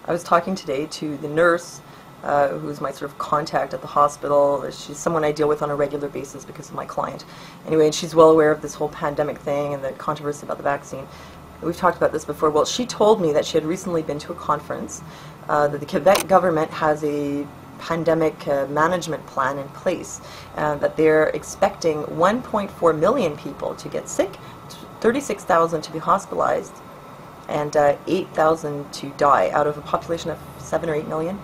I was talking today to the nurse who's my sort of contact at the hospital. She's someone I deal with on a regular basis because of my client. Anyway, and she's well aware of this whole pandemic thing and the controversy about the vaccine. We've talked about this before. Well, she told me that she had recently been to a conference, that the Quebec government has a pandemic management plan in place, that they're expecting 1.4 million people to get sick, 36,000 to be hospitalized, and 8,000 to die out of a population of 7 or 8 million.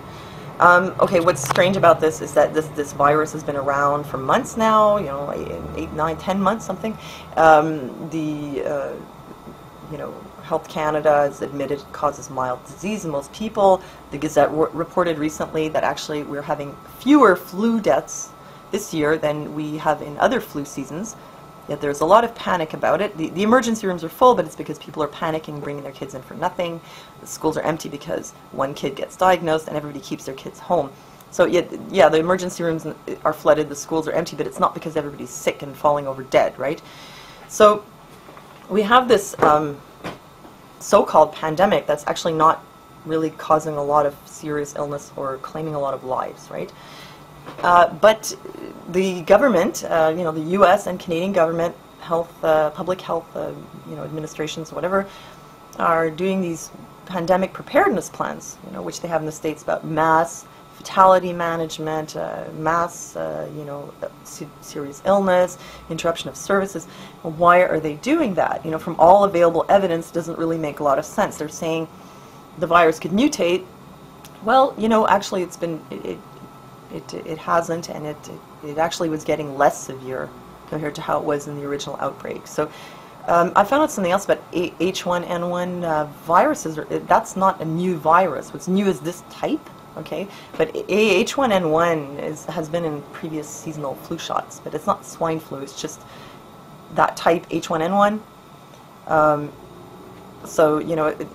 Okay, what's strange about this is that this virus has been around for months now, 8, 9, 10 months, something. Health Canada has admitted it causes mild disease in most people. The Gazette reported recently that actually we're having fewer flu deaths this year than we have in other flu seasons. Yet there's a lot of panic about it. The emergency rooms are full, but it's because people are panicking, bringing their kids in for nothing. The schools are empty because one kid gets diagnosed and everybody keeps their kids home. So yeah, the emergency rooms are flooded, the schools are empty, but it's not because everybody's sick and falling over dead, right? So we have this so-called pandemic that's actually not really causing a lot of serious illness or claiming a lot of lives, right? But the government, the U.S. and Canadian government, public health, administrations, whatever, are doing these pandemic preparedness plans, which they have in the States about mass fatality management, mass, serious illness, interruption of services. Well, why are they doing that? From all available evidence, doesn't really make a lot of sense. They're saying the virus could mutate. Well, actually, it's been it hasn't, and it actually was getting less severe compared to how it was in the original outbreak. So I found out something else about H1N1 viruses. That's not a new virus. What's new is this type. Okay, but H1N1 has been in previous seasonal flu shots, but it's not swine flu. It's just that type H1N1. So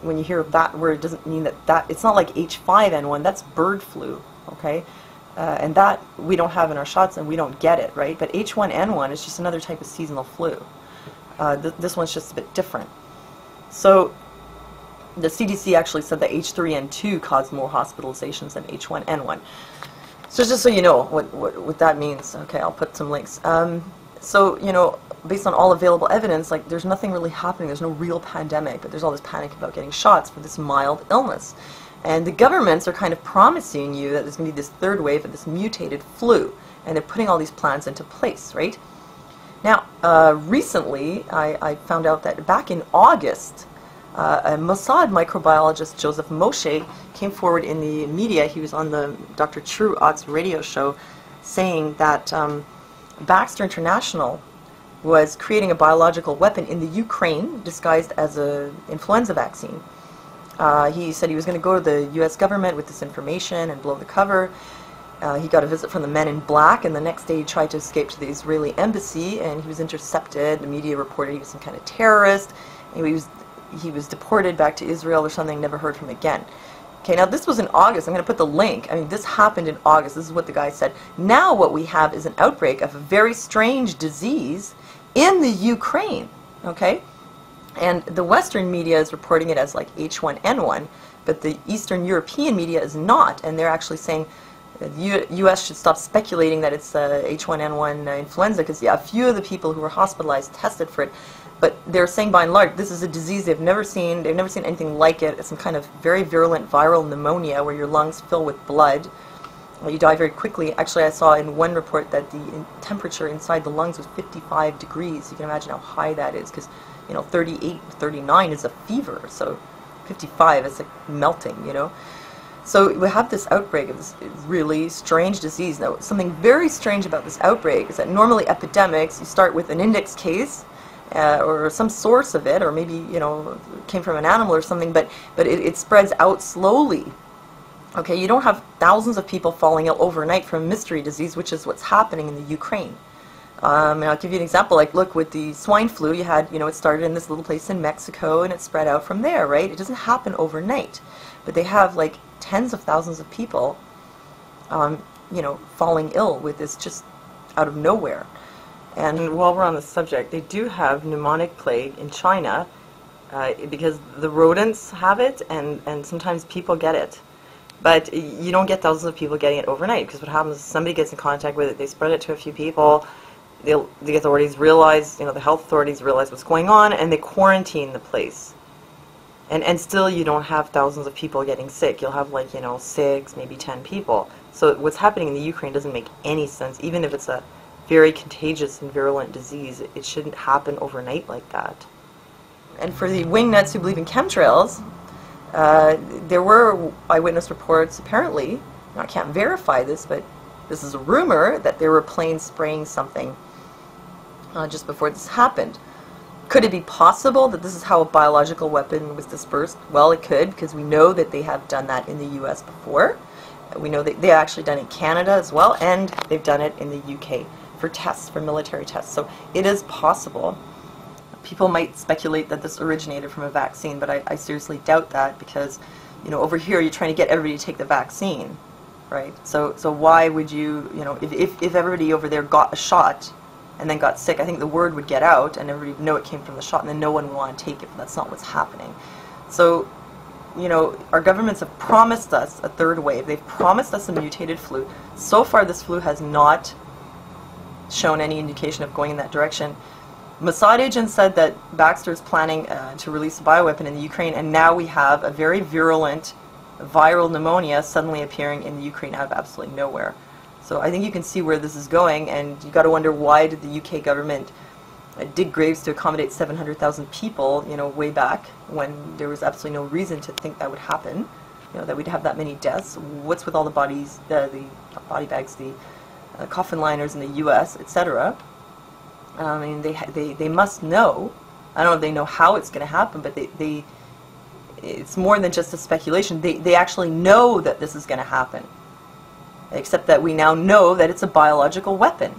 when you hear that word, it doesn't mean that it's not like H5N1. That's bird flu. Okay, and that we don't have in our shots, and we don't get it, right? But H1N1 is just another type of seasonal flu. This one's just a bit different. So the CDC actually said that H3N2 caused more hospitalizations than H1N1. So just so you know what that means, okay, I'll put some links. So, based on all available evidence, like, there's nothing really happening. There's no real pandemic, but there's all this panic about getting shots for this mild illness. And the governments are kind of promising you that there's going to be this third wave of this mutated flu, and they're putting all these plans into place, right? Now, recently, I found out that back in August, a Mossad microbiologist, Joseph Moshe, came forward in the media. He was on the Dr. True Ox radio show saying that Baxter International was creating a biological weapon in the Ukraine disguised as an influenza vaccine. He said he was going to go to the U.S. government with this information and blow the cover. He got a visit from the Men in Black, and the next day he tried to escape to the Israeli embassy, and he was intercepted. The media reported he was some kind of terrorist. Anyway, he was deported back to Israel or something, never heard from him again. Okay, now this was in August. I'm going to put the link. I mean, this happened in August. This is what the guy said. Now what we have is an outbreak of a very strange disease in the Ukraine, okay? And the Western media is reporting it as like H1N1, but the Eastern European media is not, and they're actually saying the U.S. should stop speculating that it's H1N1 influenza, because, yeah, a few of the people who were hospitalized tested for it. But they're saying, by and large, this is a disease they've never seen. They've never seen anything like it. It's some kind of very virulent viral pneumonia where your lungs fill with blood. You die very quickly. Actually, I saw in one report that the temperature inside the lungs was 55 degrees. You can imagine how high that is, because 38, 39 is a fever. So 55 is like melting, So we have this outbreak of this really strange disease. Now, something very strange about this outbreak is that normally epidemics, you start with an index case, or some source of it, or maybe it came from an animal or something, but it spreads out slowly. Okay, you don't have thousands of people falling ill overnight from mystery disease, which is what's happening in the Ukraine. And I'll give you an example. Like, look, with the swine flu, you had, it started in this little place in Mexico, and it spread out from there, right? It doesn't happen overnight, but they have like tens of thousands of people, falling ill with this just out of nowhere. And while we're on the subject, they do have pneumonic plague in China, because the rodents have it, and sometimes people get it. But you don't get thousands of people getting it overnight, because what happens is somebody gets in contact with it, they spread it to a few people, the authorities realize, the health authorities realize what's going on, and they quarantine the place. And still you don't have thousands of people getting sick. You'll have 6, maybe 10 people. So what's happening in the Ukraine doesn't make any sense. Even if it's a very contagious and virulent disease, it shouldn't happen overnight like that. And for the wingnuts who believe in chemtrails, there were eyewitness reports, apparently, I can't verify this, but this is a rumor, that there were planes spraying something just before this happened. Could it be possible that this is how a biological weapon was dispersed? Well, it could, because we know that they have done that in the US before. We know that they've actually done it in Canada as well, and they've done it in the UK for tests, for military tests. So it is possible. People might speculate that this originated from a vaccine, but I seriously doubt that, because over here you're trying to get everybody to take the vaccine, right? So why would you, if everybody over there got a shot and then got sick, I think the word would get out and everybody would know it came from the shot, and then no one would want to take it, but that's not what's happening. So, our governments have promised us a third wave. They've promised us a mutated flu. So far this flu has not shown any indication of going in that direction. Mossad agent said that Baxter is planning to release a bioweapon in the Ukraine, and now we have a very virulent viral pneumonia suddenly appearing in the Ukraine out of absolutely nowhere. So I think you can see where this is going, and you've got to wonder, why did the UK government dig graves to accommodate 700,000 people, way back, when there was absolutely no reason to think that would happen, that we'd have that many deaths. What's with all the bodies, the body bags, the coffin liners in the US, etc.? I mean, they must know. I don't know if they know how it's going to happen, but it's more than just a speculation. They actually know that this is going to happen, except that we now know that it's a biological weapon.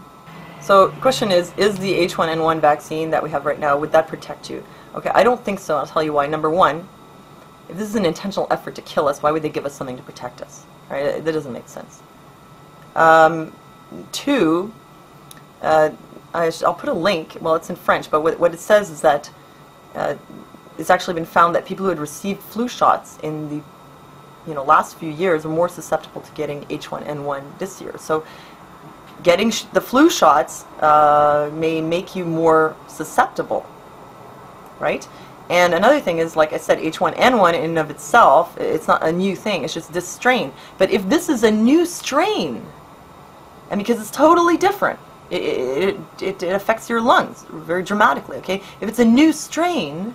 So the question is the H1N1 vaccine that we have right now, would that protect you? Okay, I don't think so. I'll tell you why. Number one, if this is an intentional effort to kill us, why would they give us something to protect us? Right? That doesn't make sense. Two, I'll put a link. Well, it's in French, but what it says is that it's actually been found that people who had received flu shots in the last few years are more susceptible to getting H1N1 this year. So getting the flu shots may make you more susceptible, right? And another thing is, like I said, H1N1 in and of itself, it's not a new thing, it's just this strain. But if this is a new strain, and because it's totally different, it affects your lungs very dramatically, okay? If it's a new strain,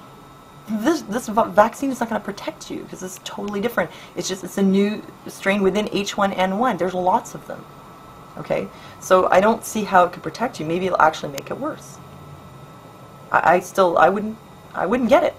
this vaccine is not going to protect you, because it's totally different. It's a new strain within H1N1. There's lots of them, okay? So I don't see how it could protect you. Maybe it'll actually make it worse. I wouldn't get it.